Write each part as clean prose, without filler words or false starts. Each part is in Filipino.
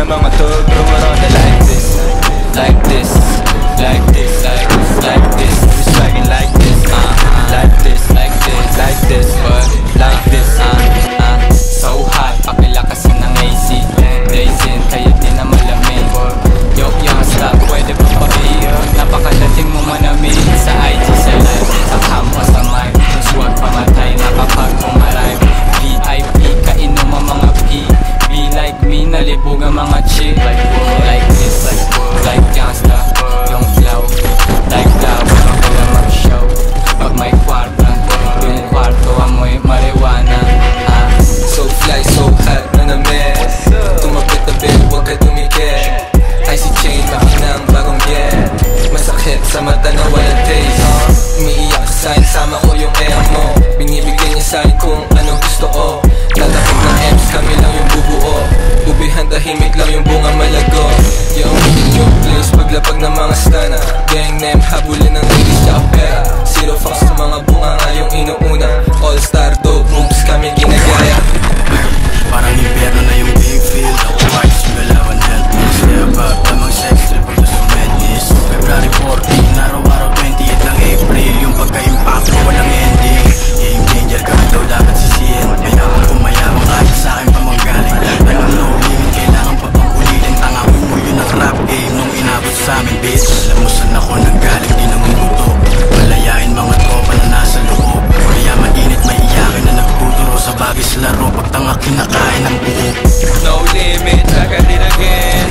ng mga tug, rumarada like this, like this, like this, like this, like this. We swaggin' like this, like this, like this, like this, like this, So hot, pakilakasin ng AC, blazing, kaya di na malamig. Yo, stop, pwede pa pa-i. Napakadating mo manamig sa IG, sa live, sa campus, sa mic. Huwag pamatay na kapag umarime. VIP, kainom ang mga P. Be like me, nalibog ang mga chick. Like this, like gangsta, yung flow. Like flow, ako na mag-show. Pag may kwarta, yung kwarto amoy marijuana. So fly, so hot na namin. Tumapit-tapit, huwag ka tumikit. Icy chain, makinang bagong get. Masakit sa mata na walang taste. Umiiyak ka sa'kin, sama ko yung air mo. Binibigyan niya sa'kin kung ano gusto ko. Tatakip ng M's, kami lang yung bubuo. Ubihan, tahimik lang yung bunga malago. Yung place, paglapag ng mga stana. Gang name, habulin ng ladies sa pera. Zero fucks sa mga bunga nga yung inuuna. All star dope moves kami ginagaya. Parang impyerno na yung big field. Ako vibes yung galawan health. Step up, tamang sex trip pag gusto madness. February 14, araw-araw 28 ng April. Yung pagka-impact ko walang ending. Game changer kami daw dapat sisihin. Kaya kung pumayabang kahit sa'kin pa manggaling. Alam no limit, kailangan pa pang ulitin. Tangawin mo yun ang rap game nung inabot sa'min bitch. Alam mo saan ako nanggaling, di namumuto. Malayain mga tropa na nasa loob. Kaya mainit, may iyakin na nagtuturo sa bagay sa laro. Pagtanga kinakain ng buo. No limit, back at it again.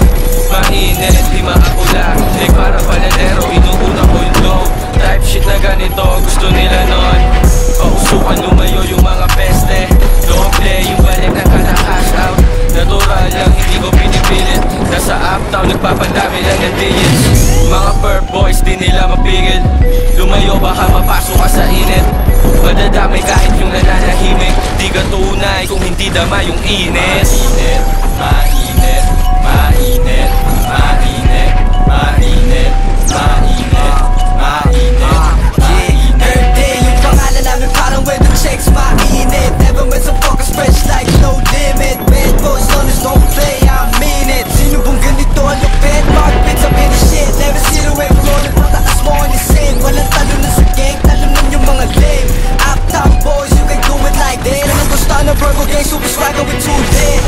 Mainit, di maapula. Like para paladero, inuuna ko yung dope. Type shit na ganito, gusto nila nun. Pausukan lumayo yung mga peste. Don't play, yung balik na kada-cash out. Natural lang, hindi ko pinipilit. Nasa uptown, nagpapadami lang ng digits. Mga perp boys, di nila mapigil. Lumayo, baka mapasok ka sa init. Madadami kahit yung nananahimik. Di ka tunay kung hindi dama yung init. Mainit, mainit, mainit, mainit, mainit, mainit, mainit. Everyday yung pangalan namin parang when the checks mainit. Never with some fuckers fresh like no limit. Bad boys on this don't play, I mean it. Sino bang ganito ang lupit? Mark bits up in the shit. Never see the way we're rolling, pataas mo ang isin. Walang talo na sa gang, talo na yung mga lame. Uptown boys, you can do it like this. Ang gusto na Virgo gang, super swagger with two lit.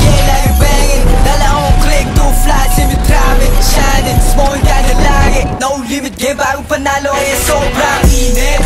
Yeah, like you're banging. Dala akong click, two flights in your traffic. Shining, small guy na langit. No limit game, bagong panalo, eh sobrang init.